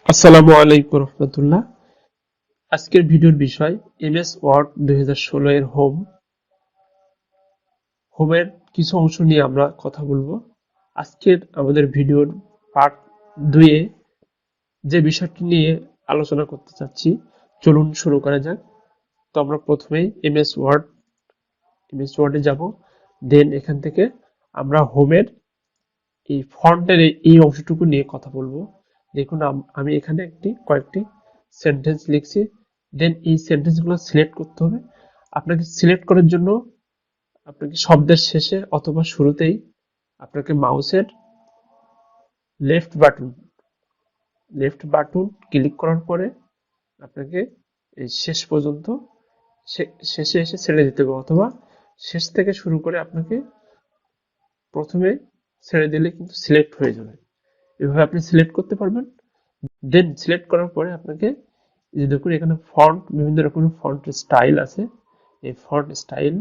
আসসালামু আলাইকুম রহমতুল্লাহ। আজকের ভিডিওর বিষয় এমএস ওয়ার্ড 2016 এর হোমের কিছু অংশ নিয়ে আমরা কথা বলবো। আজকের আমাদের ভিডিওর পার্ট 2 এ যে বিষয়টি নিয়ে আলোচনা করতে চাচ্ছি, চলুন শুরু করা যাক। তো আমরা প্রথমেই এমএস ওয়ার্ডে যাব। দেন এখান থেকে আমরা হোমের এই ফন্টের এই অংশটুকু নিয়ে কথা বলবো। দেখুন আমি এখানে কয়েকটি সেন্টেন্স লিখছি। দেন এই সেন্টেন্সগুলো সিলেক্ট করতে হবে। আপনাকে সিলেক্ট করার জন্য আপনাকে শব্দের শেষে অথবা শুরুতেই আপনাকে মাউসের লেফট বাটন ক্লিক করার পরে আপনাকে এই শেষ পর্যন্ত শেষে এসে ছেড়ে দিতে হবে, অথবা শেষ থেকে শুরু করে আপনাকে প্রথমে ছেড়ে দিলে কিন্তু সিলেক্ট হয়ে যাবে। এভাবে আপনি সিলেক্ট করতে পারবেন। দেন সিলেক্ট করার পরে আপনাকে এই যে দেখুন এখানে বিভিন্ন রকমের ফন্টের স্টাইল আছে। এই ফন্ট স্টাইল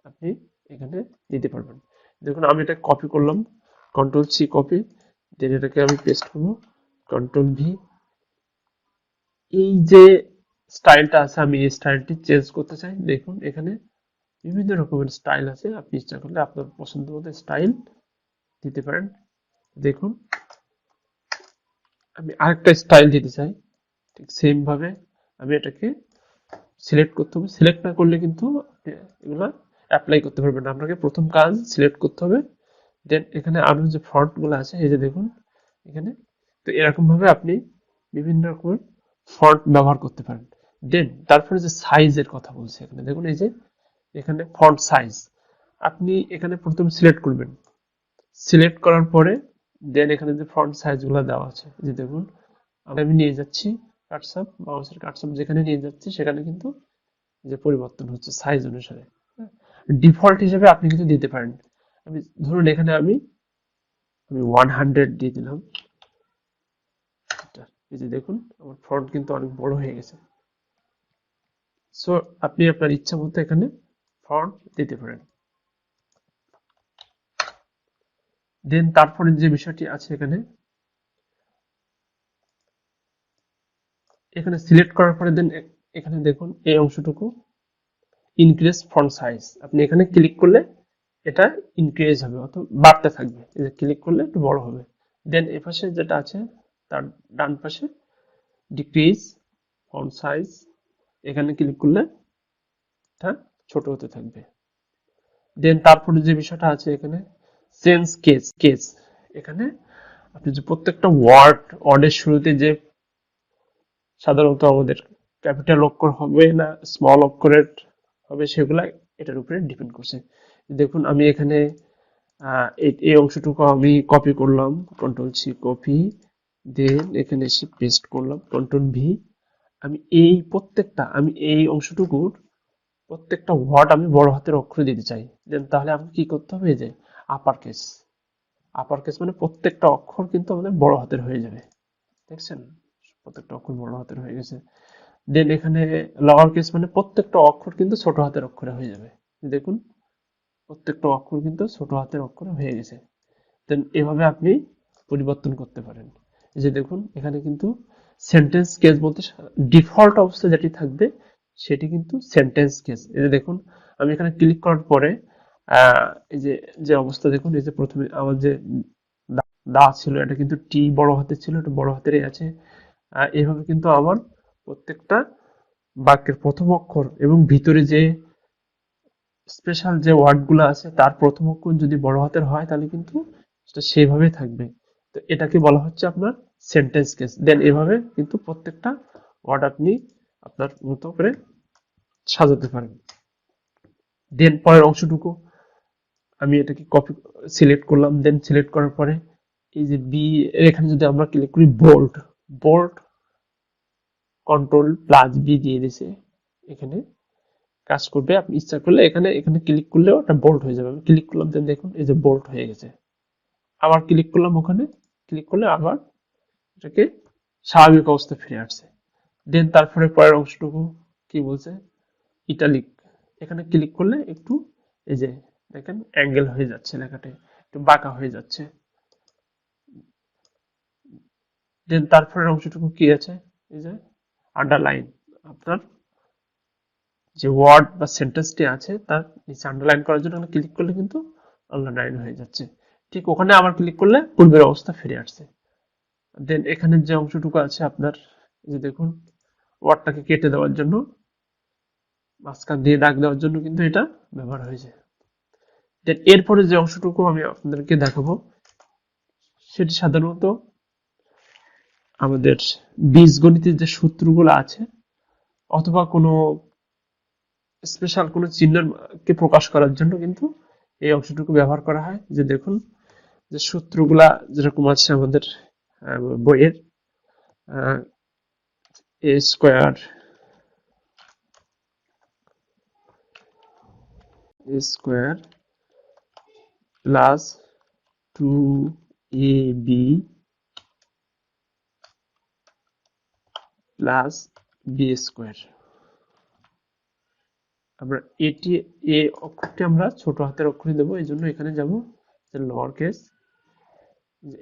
আপনি এখানে দিতে পারবেন। দেখুন আমি এটা কপি করলাম, কন্ট্রোল সি কপি, দেন এটাকে আমি পেস্ট করবো, কন্ট্রোল ভি। এই যে স্টাইলটা আছে আমি এই স্টাইলটি চেঞ্জ করতে চাই। দেখুন এখানে বিভিন্ন রকমের স্টাইল আছে, আপনি ইচ্ছা করলে আপনার পছন্দ মতো স্টাইল দিতে পারেন। দেখুন আমি আরেকটা স্টাইল দিতে চাই, ঠিক সেম ভাবে আমি এটাকে সিলেক্ট করতে হবে। সিলেক্ট না করলে কিন্তু এগুলা অ্যাপ্লাই করতে পারবেন না। আপনাকে প্রথম কাজ সিলেক্ট করতে হবে। দেন এখানে আরো যে ফন্ট গুলো আছে, এই যে দেখুন এখানে, তো এরকম ভাবে আপনি বিভিন্ন রকমের ফন্ট ব্যবহার করতে পারেন। দেন তারপরে যে সাইজের কথা বলছি, এখানে দেখুন এই যে এখানে ফন্ট সাইজ আপনি এখানে প্রথমে সিলেক্ট করবেন। সিলেক্ট করার পরে দেন এখানে যে ফন্ট সাইজ গুলো দেওয়া আছে, এই যে দেখুন আমি নিয়ে যাচ্ছি কাটসাপ, মাউসের কাটসাপ যেখানে নিয়ে যাচ্ছি সেখানে কিন্তু যে পরিবর্তন হচ্ছে সাইজ অনুসারে। ডিফল্ট হিসেবে আপনি কিন্তু দিতে পারেন। আমি ধরুন এখানে আমি 100 দিয়ে দিলাম। এই যে দেখুন আমার ফন্ট কিন্তু অনেক বড় হয়ে গেছে। সো আপনি আপনার ইচ্ছা মতো এখানে ফন্ট দিতে পারেন। দেন তারপরে যে বিষয়টি আছে এখানে সিলেক্ট করার পরে দেন এখানে দেখুন এই অংশটুকু ইনক্রিজ ফন্ট সাইজ, আপনি এখানে ক্লিক করলে এটা ইনক্রিজ হবে অথবা বাড়তে থাকবে। এই যে ক্লিক করলে একটু বড় হবে। দেন এ পাশে যেটা আছে তার ডান পাশে ডিক্রিজ ফন্ট সাইজ, এখানে ক্লিক করলে এটা ছোট হতে থাকবে। দেন তারপরে যে বিষয়টা আছে এখানে চেঞ্জ কেস, এখানে আপনি যে প্রত্যেকটা ওয়ার্ডের শুরুতে যে সাধারণত আমাদের ক্যাপিটাল অক্ষর হবে না স্মল অক্ষরের হবে, সেগুলা এটার উপরে ডিপেন্ড করছে। দেখুন আমি এখানে এই অংশটুকু আমি কপি করলাম, কন্ট্রোল সি কপি, দেন এখানে এসে পেস্ট করলাম, কন্ট্রোল ভি। আমি এই অংশটুকুর প্রত্যেকটা ওয়ার্ড আমি বড় হাতের অক্ষরে দিতে চাই। দেন তাহলে আমাকে কি করতে হবে, এই যে আপার কেস মানে প্রত্যেকটা অক্ষর কিন্তু আমাদের বড় হাতের হয়ে যাবে। দেখছেন প্রত্যেকটা অক্ষর বড় হাতের হয়ে গেছে। দেন এখানে লোয়ার কেস মানে প্রত্যেকটা অক্ষর কিন্তু ছোট হাতের অক্ষরে হয়ে যাবে। দেখুন প্রত্যেকটা অক্ষর কিন্তু ছোট হাতের অক্ষরে হয়ে গেছে। দেন এভাবে আপনি পরিবর্তন করতে পারেন। এই যে দেখুন এখানে কিন্তু সেন্টেন্স কেস বলতে ডিফল্ট অবস্থা যেটি থাকবে সেটি কিন্তু সেন্টেন্স কেস। এই যে দেখুন আমি এখানে ক্লিক করার পরে এই যে যে অবস্থা দেখুন, এই যে প্রথমে আমার যে দা ছিল এটা কিন্তু টি বড় হাতের ছিল, এটা বড় হাতেরই আছে। এইভাবে কিন্তু আমার প্রত্যেকটা বাক্যের প্রথম অক্ষর এবং ভিতরে যে স্পেশাল যে ওয়ার্ডগুলো আছে তার প্রথম অক্ষর যদি বড় হাতের হয় তাহলে কিন্তু সেটা সেভাবেই থাকবে। তো এটাকে বলা হচ্ছে আপনার সেন্টেন্স কেস। দেন এভাবে কিন্তু প্রত্যেকটা ওয়ার্ড আপনি আপনার মতো করে সাজাতে পারেন। দেন পরের অংশটুকু আমি এটাকে সিলেক্ট করলাম। দেন সিলেক্ট করার পরে এই যে বি এখানে যদি আমরা ক্লিক করি বোল্ড কন্ট্রোল প্লাস বি দিয়ে দিছে, এখানে কাজ করবে। আপনি ইচ্ছা করলে এখানে এখানে ক্লিক করলেও এটা বোল্ড হয়ে যাবে। আমি ক্লিক করলাম, দেন দেখুন এই যে বোল্ড হয়ে গেছে। আবার ক্লিক করলাম, ওখানে ক্লিক করলে আবার এটাকে স্বাভাবিক অবস্থায় ফিরে আসছে। দেন তারপরে পরের অংশটুকু কি বলছে, ইটালিক, এখানে ক্লিক করলে একটু এই যে দেখেন অ্যাঙ্গেল হয়ে যাচ্ছে, লেখাটা একটু বাঁকা হয়ে যাচ্ছে। দেন তারপরের অংশটুকু কি আছে, এই যে আন্ডারলাইন। আপনার যে ওয়ার্ড বা সেন্টেন্সটি আছে তার নিচে আন্ডারলাইন করার জন্য ক্লিক করলে কিন্তু আন্ডারলাইন হয়ে যাচ্ছে। ঠিক ওখানে আবার ক্লিক করলে পূর্বের অবস্থা ফিরে আসছে। দেন এখানে যে অংশটুকু আছে আপনার, এই যে দেখুন, ওয়ার্ডটাকে কেটে দেওয়ার জন্য, মাঝখান দিয়ে দাগ দেওয়ার জন্য কিন্তু এটা ব্যবহার হয়েছে। দেন এরপরে যে অংশটুকু আমি আপনাদেরকে দেখাবো, সেটি সাধারণত আমাদের বীজগণিতের যে সূত্রগুলো আছে অথবা কোনো স্পেশাল কোনো চিহ্নকে প্রকাশ করার জন্য কিন্তু এই অংশটুকু ব্যবহার করা হয়। যে দেখুন, যে সূত্রগুলা যেরকম আছে আমাদের বইয়ের, a square plus 2ab plus b square. আমরা এটি, এ অক্ষরটি আমরা ছোট হাতের অক্ষরে দেবো, এই জন্য এখানে যাব lower case,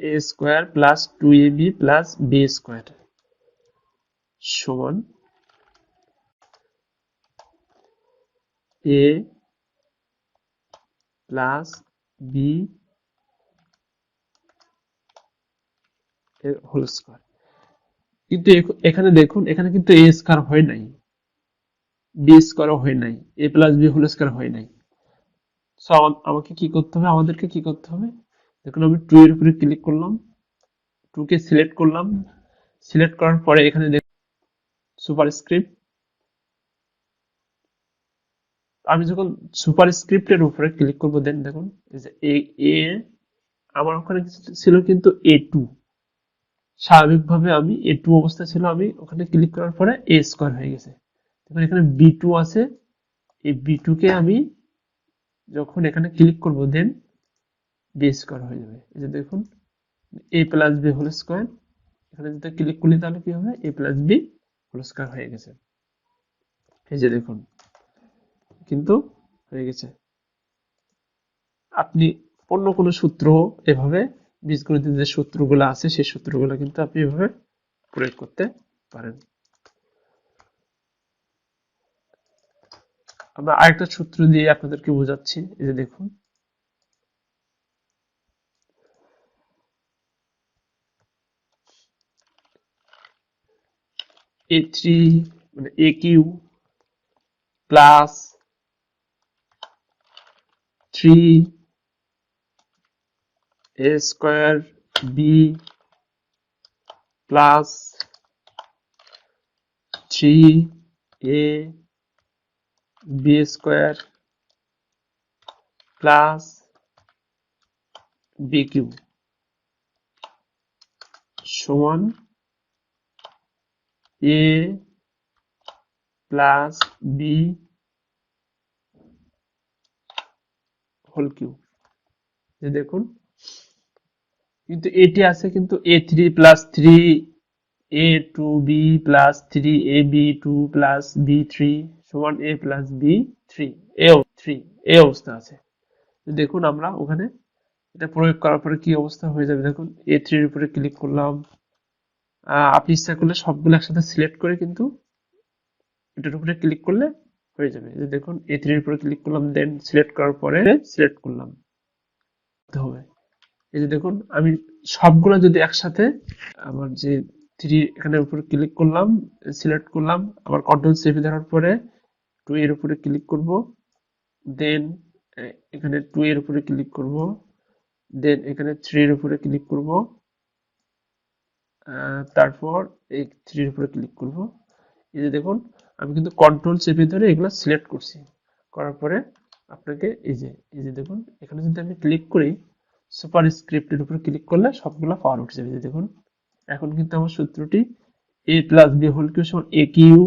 a square plus 2ab plus b square সমান এ প্লাস বি এর হোল স্কোয়ার। কিন্তু এখানে দেখুন, এখানে কিন্তু এ স্কোয়ার হয় নাই, বি স্কোয়ারও হয় নাই, এ প্লাস বি হোল স্কোয়ার হয় নাই। সো আমাকে কি করতে হবে, আমাদেরকে কি করতে হবে, দেখুন আমি 2 এর উপরে ক্লিক করলাম, 2 কে সিলেক্ট করলাম, সিলেক্ট করার পরে এখানে দেখুন সুপারস্ক্রিপ্ট। আমি যখন সুপারস্ক্রিপ্টের উপরে ক্লিক করব, দেন দেখুন এই যে এ আমার ওখানে ছিল কিন্তু A2, স্বাভাবিকভাবে আমি A2 অবস্থা ছিল, আমি ওখানে ক্লিক করার পরে এ স্কোয়ার হয়ে গেছে। দেখুন এখানে B2 আছে, এই B2 কে আমি যখন এখানে ক্লিক করব, দেন বি স্কোয়ার হয়ে যাবে। এই যে দেখুন এ প্লাস বি হোল স্কোয়ার, এখানে যদি ক্লিক করি তাহলে কি হবে, এ প্লাস বি হোল স্কোয়ার হয়ে গেছে। এই যে দেখুন কিন্তু হয়ে গেছে। আপনি অন্য কোনো সূত্র এভাবে বীজগণিতের যে সূত্রগুলো আছে সেই সূত্রগুলো কিন্তু আপনি এভাবে প্রয়োগ করতে পারেন। আমরা আরেকটা সূত্র দিয়ে আপনাদেরকে বোঝাচ্ছি। এই যে দেখুন, A3 মানে AQ plus 3 A square B plus 3 A B square plus BQ সমান A plus B whole cube. যে দেখুন কিন্তু এটি আছে কিন্তু A3 plus 3A2B plus 3AB2 plus B3 সমান A প্লাস B3, এ অবস্থা আছে। দেখুন আমরা ওখানে এটা প্রয়োগ করার পরে কি অবস্থা হয়ে যাবে, দেখুন A3 এর উপরে ক্লিক করলাম, আপনি ইচ্ছা করলে সবগুলো একসাথে সিলেক্ট করে কিন্তু এটার উপরে ক্লিক করলে হয়ে যাবে। যে দেখুন A3 এর উপরে ক্লিক করলাম, দেন সিলেক্ট করার পরে সিলেক্ট করলাম হবে। এই যে দেখুন আমি সবগুলো যদি একসাথে, আমার যে 3 এখানে উপরে ক্লিক করলাম, সিলেক্ট করলাম, আবার কন্ট্রোল চেপে ধরার পরে 2 এর উপরে ক্লিক করব, দেন এখানে 2 এর উপরে ক্লিক করব, দেন এখানে 3 এর উপরে ক্লিক করব, তারপর এই 3 এর উপরে ক্লিক করব। এই যে দেখুন আমি কিন্তু কন্ট্রোল চেপে ধরে এগুলো সিলেক্ট করছি, করার পরে আপনাকে এই যে দেখুন এখানে যদি আমি ক্লিক করি, সুপার স্ক্রিপ্টের উপরে ক্লিক করলে সবগুলো পাওয়ার উঠে যাবে। যে দেখুন এখন কিন্তু আমার সূত্রটি a plus b whole cube সমান a cube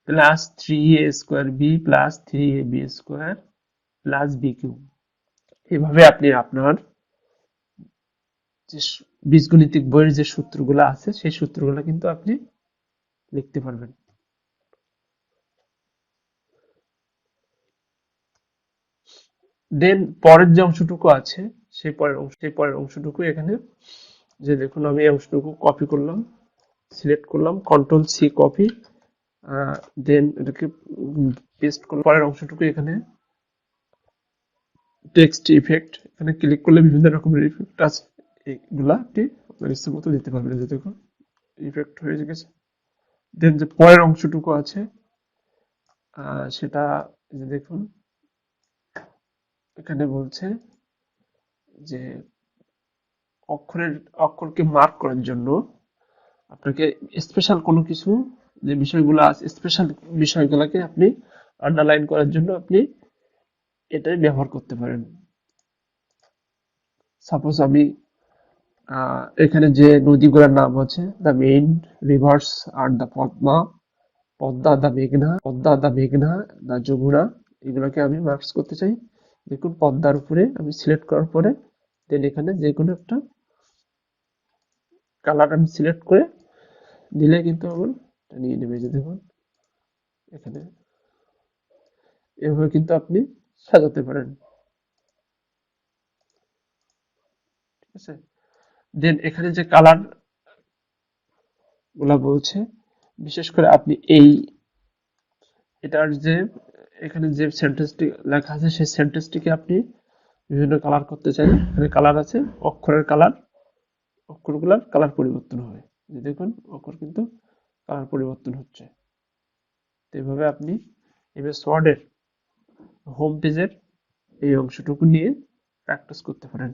plus 3a square b plus 3ab square plus b cube. এভাবে আপনি আপনার যে বীজগণিতিক বইয়ের যে সূত্রগুলো আছে সেই সূত্রগুলো কিন্তু আপনি লিখতে পারবেন। দেন পরের যে অংশটুকু আছে সেই পরের অংশটুকু এখানে, যে দেখুন আমি এই অংশটুকু কপি করলাম, সিলেক্ট করলাম, কন্ট্রোল সি কপি, দেন এটাকে পেস্ট করলাম। পরের অংশটুকু এখানে টেক্সট ইফেক্ট, এখানে ক্লিক করলে বিভিন্ন রকমের ইফেক্ট আছে, এইগুলা আপনি আপনার ইচ্ছে মতো দিতে পারবেন। যে দেখুন ইফেক্ট হয়ে গেছে। দেন যে পরের অংশটুকু আছে সেটা যে দেখুন এখানে বলছে যে অক্ষরকে মার্ক করার জন্য আপনাকে স্পেশাল কোনো কিছু, যে বিষয়গুলো আছে স্পেশাল বিষয়গুলোকে আপনি আন্ডারলাইন করার জন্য আপনি এটাই ব্যবহার করতে পারেন। সাপোজ আমি এখানে যে নদীগুলোর নাম আছে, দ্য মেইন রিভার্স আর দ্য পদ্মা, পদ্মা, দ্য মেঘনা, দ্য যমুনা, এগুলোকে আমি মার্কস করতে চাই। দেখুন পদ্মার উপরে আমি সিলেক্ট করার পরে দেন এখানে যে কোনো একটা কালার আমি সিলেক্ট করে দিলে কিন্তু আমার নিয়ে নেবে। যে দেখুন এখানে এভাবে কিন্তু আপনি সাজাতে পারেন, ঠিক আছে। দেন এখানে যে কালার গুলা বলছে, বিশেষ করে আপনি এটার যে এখানে যে সেন্টেন্সটি লেখা আছে সেই সেন্টেন্সটিকে আপনি বিভিন্ন কালার করতে চাইলে এখানে কালার আছে, অক্ষরের কালার, অক্ষরগুলার কালার পরিবর্তন হবে। যে দেখুন অক্ষর কিন্তু কালার পরিবর্তন হচ্ছে। তো এইভাবে আপনি এমএস ওয়ার্ডের হোম পেজের এই অংশটুকু নিয়ে প্র্যাকটিস করতে পারেন।